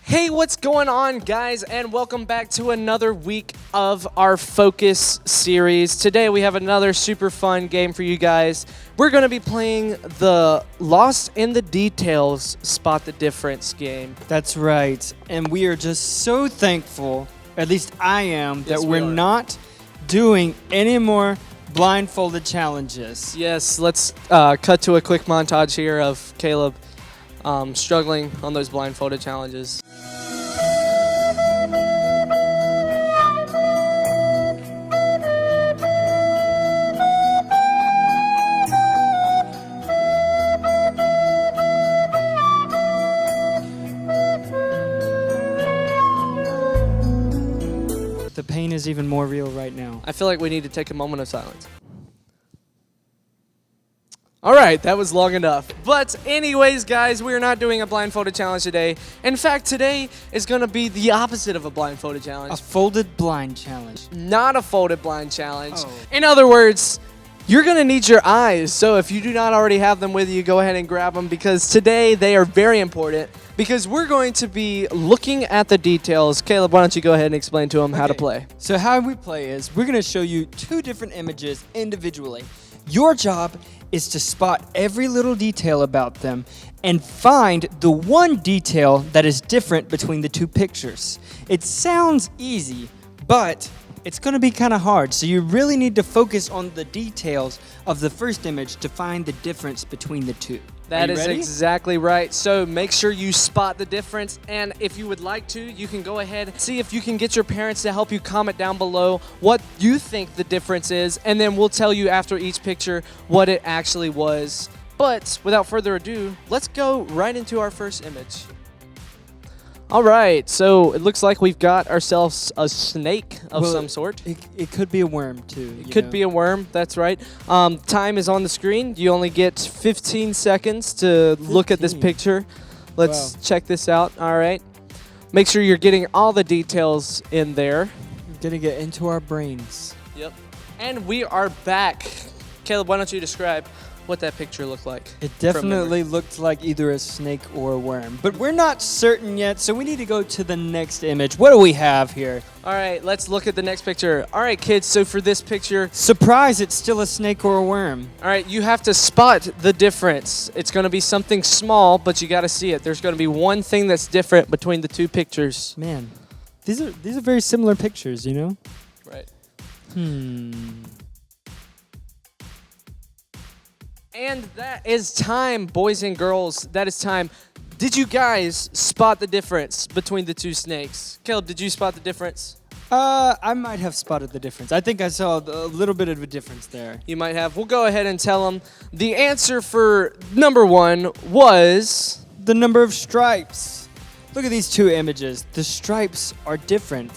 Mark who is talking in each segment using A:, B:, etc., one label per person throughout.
A: Hey, what's going on, guys, and welcome back to another week of our Focus series. Today we have another super fun game for you guys. We're going to be playing the Lost in the Details Spot the Difference game.
B: That's right. And we are just so thankful, at least I am, that
A: Yes, we
B: we're
A: are.
B: not doing any more blindfolded challenges.
A: Yes, let's cut to a quick montage here of Caleb struggling on those blindfolded challenges.
B: The pain is even more real right now.
A: I feel like we need to take a moment of silence. All right, that was long enough. But anyways, guys, we are not doing a blindfolded challenge today. In fact, today is going to be the opposite of a blindfolded
B: A
A: challenge.
B: folded blind challenge.
A: Not a folded blind challenge.
B: Oh.
A: In other words, you're going to need your eyes. So if you do not already have them with you, go ahead and grab them because today they are very important because we're going to be looking at the details. Caleb, why don't you go ahead and explain to them how to
B: Okay.
A: play?
B: So how we play is we're going to show you two different images individually. Your job is to spot every little detail about them and find the one detail that is different between the two pictures. It sounds easy, but it's going to be kind of hard. So you really need to focus on the details of the first image to find the difference between the two.
A: That
B: Are you
A: is
B: ready?
A: exactly right. So make sure you spot the difference. And if you would like to, you can go ahead and see if you can get your parents to help you comment down below what you think the difference is. And then we'll tell you after each picture what it actually was. But without further ado, let's go right into our first image. All right, so it looks like we've got ourselves a snake of
B: Well,
A: some sort.
B: It could be a worm too.
A: It could be a worm, that's right. Time is on the screen. You only get 15 seconds to look at this
B: 15.
A: picture. Let's
B: Wow.
A: check this out. All right. Make sure you're getting all the details in there.
B: Gonna get into our brains.
A: Yep. And we are back. Caleb, why don't you describe what that picture looked like?
B: It
A: from
B: definitely looked like either a snake or a worm. But we're not certain yet, so we need to go to the next image. What do we have here?
A: All right, let's look at the next picture. All right, kids, so for this picture,
B: Surprise, it's still a snake or a worm.
A: all right, you have to spot the difference. It's going to be something small, but you got to see it. There's going to be one thing that's different between the two pictures.
B: Man, these are very similar pictures, you know?
A: Right. And that is time, boys and girls. That is time. Did you guys spot the difference between the two snakes? Caleb, did you spot the difference?
B: I might have spotted the difference. I think I saw a little bit of a difference there.
A: You might have. We'll go ahead and tell them. The answer for number one was...
B: The number of stripes. Look at these two images. The stripes are different.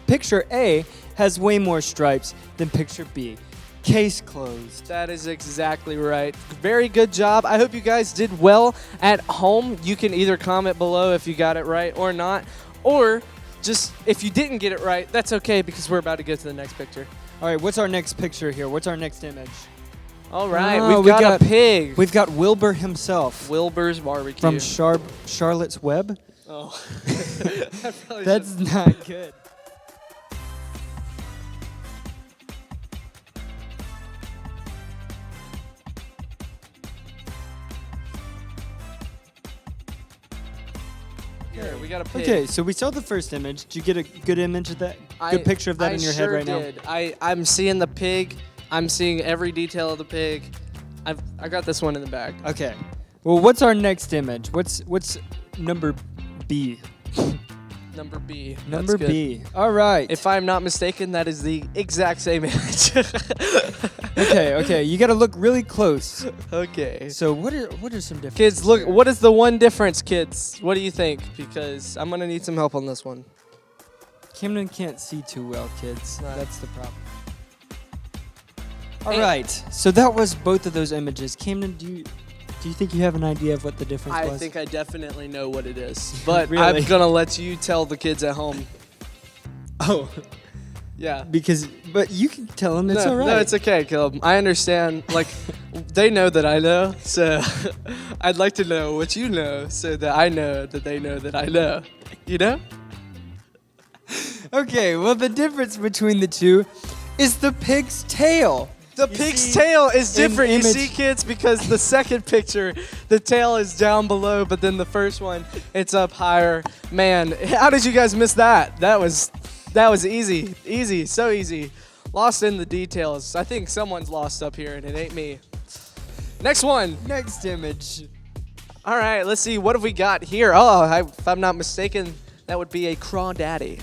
B: Picture A has way more stripes than picture B. Case closed.
A: That is exactly right. Very good job. I hope you guys did well at home. You can either comment below if you got it right or not. Or just if you didn't get it right, that's okay because we're about to go to the next picture.
B: All right, what's our next picture here? What's our next image?
A: All right,
B: Oh,
A: we've
B: we
A: got
B: got-
A: a pig.
B: We've got Wilbur himself
A: Wilbur's barbecue.
B: from Charlotte's Web.
A: Oh. I probably
B: That's not good.
A: Here, we got a pig.
B: Okay, so we saw the first image. Did you get a good image of that? Good picture of that in your head right now?
A: I'm seeing the pig. I'm seeing every detail of the pig. I got this one in the bag.
B: Okay. Well, what's our next image? What's number B?
A: Number B. That's
B: Number
A: good.
B: B. All right.
A: If I'm not mistaken, that is the exact same image.
B: Okay. You got to look really close.
A: Okay.
B: So what are some differences?
A: Kids, look,
B: here?
A: what is the one difference, kids? What do you think? Because I'm going to need some help on this one.
B: Camden can't see too well, kids.
A: Right.
B: That's the problem. All right. So that was both of those images. Camden, Do you think you have an idea of what the difference
A: I
B: was?
A: think I definitely know what it is, but
B: Really?
A: I'm gonna let you tell the kids at home.
B: Oh,
A: Yeah.
B: but you can tell them it's
A: no,
B: all right.
A: No, it's okay, Caleb. I understand. Like, they know that I know, so I'd like to know what you know, so that I know that they know that I know. You know?
B: Okay, well, the difference between the two is the pig's tail.
A: The
B: You
A: pig's
B: see,
A: tail is
B: in
A: different. You
B: image-
A: see, kids, because the second picture, the tail is down below, but then the first one, it's up higher. Man, how did you guys miss that? That was easy. Easy, so easy. Lost in the details. I think someone's lost up here, and it ain't me. Next one.
B: Next image.
A: All right, let's see. What have we got here? Oh, if I'm not mistaken, that would be a crawdaddy.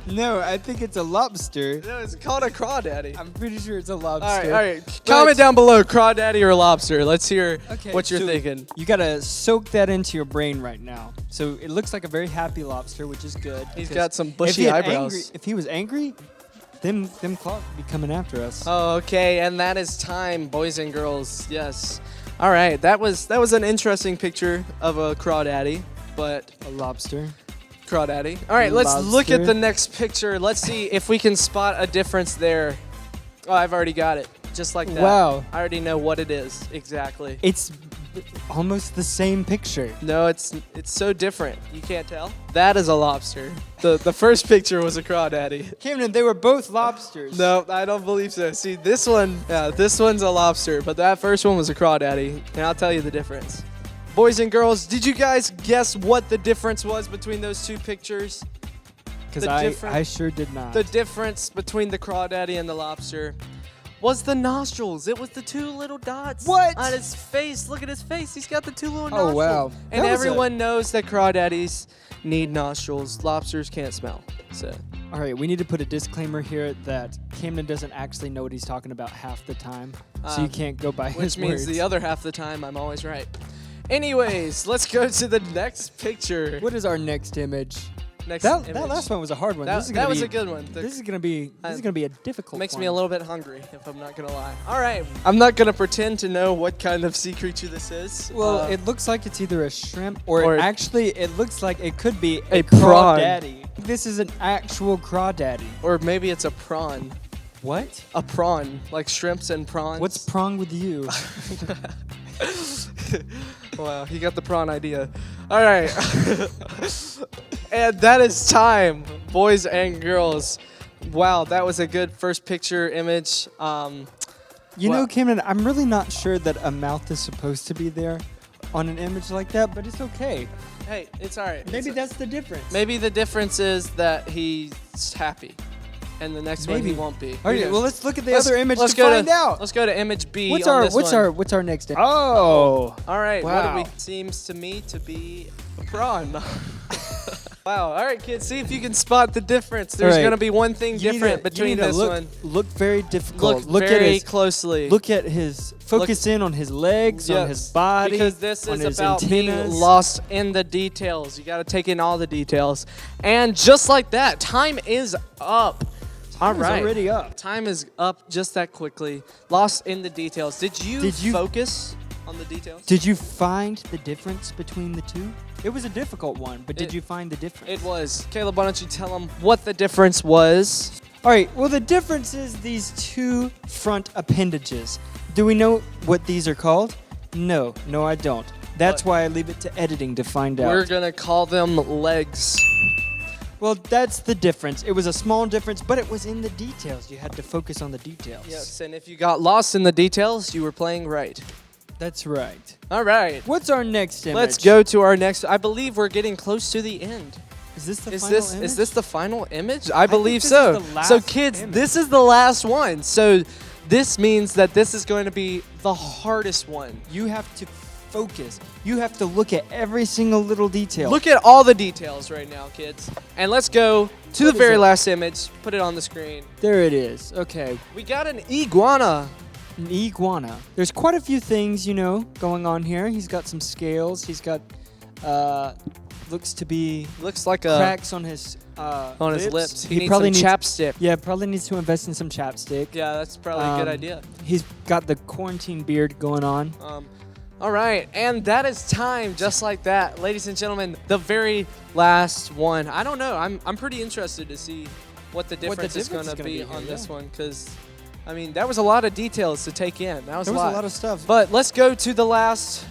B: No, I think it's a lobster.
A: No, it's called a crawdaddy.
B: I'm pretty sure it's a lobster.
A: All right. Comment down below, crawdaddy or lobster. Let's hear what you're
B: so
A: thinking.
B: You gotta soak that into your brain right now. So it looks like a very happy lobster, which is good.
A: He's
B: because
A: got some
B: if
A: bushy
B: he had
A: eyebrows.
B: if he was angry, them claws would be coming after us.
A: Oh, okay, and that is time, boys and girls. Yes. All right, that was an interesting picture of a crawdaddy, but
B: A lobster.
A: crawdaddy. All right, let's look at
B: Lobster.
A: the next picture. Let's see if we can spot a difference there. Oh, I've already got it, just like that.
B: Wow.
A: I already know what it is exactly.
B: It's almost the same picture.
A: No, it's so different. You can't tell. That is a lobster. The first picture was a crawdaddy.
B: Camden, they were both lobsters.
A: No, I don't believe so. See, this one's a lobster, but that first one was a crawdaddy, and I'll tell you the difference. Boys and girls, did you guys guess what the difference was between those two pictures?
B: Because
A: the
B: I sure did not.
A: The difference between the crawdaddy and the lobster was the nostrils. It was the two little dots
B: What?
A: on his face. Look at his face. He's got the two little
B: Oh,
A: nostrils.
B: wow.
A: And
B: That was
A: everyone knows that crawdaddies need nostrils. Lobsters can't smell. So
B: All right, we need to put a disclaimer here that Camden doesn't actually know what he's talking about half the time, so you can't go by
A: which
B: his
A: means
B: words.
A: the other half of the time I'm always right. Anyways, let's go to the next picture.
B: What is our next image?
A: Next
B: That
A: image.
B: last one was a hard one.
A: That,
B: this is gonna
A: that was
B: be,
A: a good one.
B: This is gonna be a difficult.
A: Makes
B: one.
A: me a little bit hungry, if I'm not gonna lie. All right, I'm not gonna pretend to know what kind of sea creature this is.
B: Well, it looks like it's either a shrimp or,
A: or
B: actually it looks like it could be
A: a
B: a
A: prawn.
B: crawdaddy. This is an actual crawdaddy.
A: or maybe it's a prawn.
B: What?
A: A prawn, like shrimps and prawns.
B: What's prong with you?
A: Wow, he got the prawn idea. All right. And that is time, boys and girls. Wow, that was a good first picture image.
B: You know,
A: Well-
B: Camden, I'm really not sure that a mouth is supposed to be there on an image like that, but it's okay.
A: Hey, it's all right.
B: Maybe
A: It's-
B: that's the difference.
A: maybe the difference is that he's happy, and the next one he
B: Maybe.
A: won't be.
B: All right,
A: Who
B: well,
A: knows?
B: let's look at the other image to
A: go
B: find out.
A: Let's go to image B.
B: What's
A: on
B: our
A: this
B: what's
A: one.
B: our next? Oh,
A: All right,
B: Wow.
A: what do we? Seems to me to be a prawn. Wow. All right, kids, see if you can spot the difference. There's
B: All right.
A: gonna be one thing
B: You need
A: different
B: to-
A: between
B: you need to
A: this
B: look,
A: one.
B: Look very difficult.
A: Look
B: at
A: very
B: his
A: closely.
B: Look at his focus in on his legs, on his
A: Yes,
B: body,
A: because this
B: on
A: is
B: his
A: about
B: antennas.
A: being lost in the details. You got to take in all the details, and just like that, time is up. All
B: It's
A: right,
B: already up.
A: time is up just that quickly. Lost in the details. Did you
B: Did you-
A: focus on the details?
B: Did you find the difference between the two? It was a difficult one, but did
A: It-
B: you find the difference?
A: It was. Caleb, why don't you tell them what the difference was?
B: All right, well, the difference is these two front appendages. Do we know what these are called? No, I don't. That's
A: What?
B: why I leave it to editing to find out.
A: We're going to call them legs.
B: Well, that's the difference. It was a small difference, but it was in the details. You had to focus on the details.
A: Yes, and if you got lost in the details, you were playing right.
B: That's right.
A: All right.
B: What's our next image?
A: Let's go to our next. I believe we're getting close to the end.
B: Is this the
A: Is
B: final
A: this
B: image?
A: is this the final image? I believe
B: this
A: so.
B: is the last
A: So kids,
B: image.
A: this is the last one. So this means that this is going to be the hardest one.
B: You have to focus. You have to look at every single little detail.
A: Look at all the details right now, kids. And let's go to
B: What
A: the
B: is
A: very
B: it?
A: last image. Put it on the screen.
B: There it is. Okay.
A: We got an iguana.
B: An iguana. There's quite a few things, going on here. He's got some scales. He's got, looks to be
A: Looks like a
B: cracks on his
A: his lips. He needs
B: probably
A: some
B: needs
A: chapstick.
B: Yeah, probably needs to invest in some chapstick.
A: Yeah, that's probably a good
B: Um,
A: idea.
B: He's got the quarantine beard going on.
A: All right, and that is time, just like that. Ladies and gentlemen, the very last one. I don't know. I'm pretty interested to see what the difference is going to be on this one, because, I mean, that was a lot of details to take in. That was
B: There
A: a
B: was
A: lot.
B: a lot of stuff.
A: But let's go to the last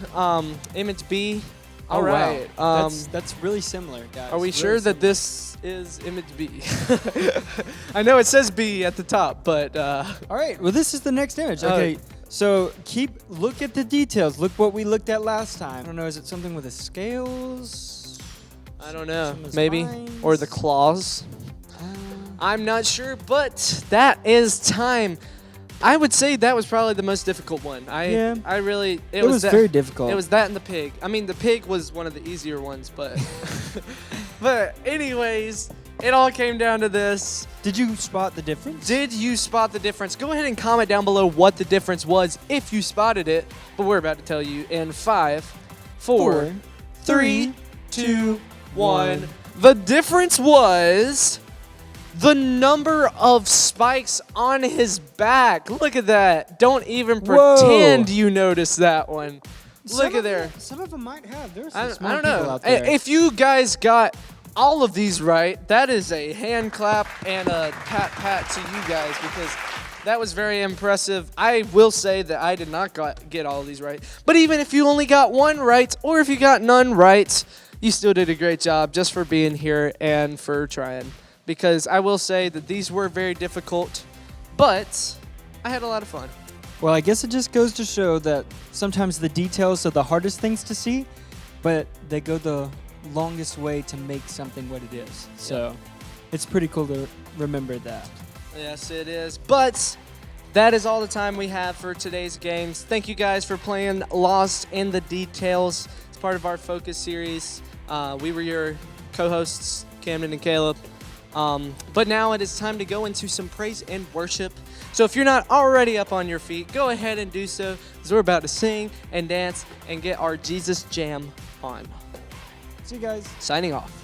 A: image B. All
B: Oh,
A: right.
B: wow. That's really similar, guys.
A: Are we
B: Really
A: sure that
B: similar.
A: this is image B? I know it says B at the top, but
B: All right. Well, this is the next image.
A: Oh.
B: Okay. So look at the details. Look what we looked at last time. I don't know. Is it something with the scales?
A: I don't know.
B: Some of the
A: Maybe. Or the
B: spines?
A: claws. I'm not sure, but that is time. I would say that was probably the most difficult one.
B: Yeah.
A: I really.
B: It was
A: that,
B: very difficult.
A: It was that and the pig. I mean, the pig was one of the easier ones, but. But anyways, it all came down to this.
B: Did you spot the difference?
A: Did you spot the difference? Go ahead and comment down below what the difference was if you spotted it. But we're about to tell you in 5, 4, 3, 2, 1. The difference was the number of spikes on his back. Look at that. Don't even
B: Whoa.
A: pretend you noticed that one. Look at there.
B: Some of them might have. There's
A: I
B: some smart
A: don't
B: people
A: know.
B: out there.
A: If you guys got all of these right, that is a hand clap and a pat to you guys, because that was very impressive. I will say that I did not get all of these right. But even if you only got one right, or if you got none right, you still did a great job just for being here and for trying. Because I will say that these were very difficult, but I had a lot of fun.
B: Well, I guess it just goes to show that sometimes the details are the hardest things to see, but they go the longest way to make something what it is. So it's pretty cool to remember that.
A: Yes, it is. But that is all the time we have for today's games. Thank you guys for playing Lost in the Details. It's part of our Focus series. We were your co-hosts, Camden and Caleb. But now it is time to go into some praise and worship. So if you're not already up on your feet, go ahead and do so, because we're about to sing and dance and get our Jesus Jam on.
B: See you guys.
A: Signing off.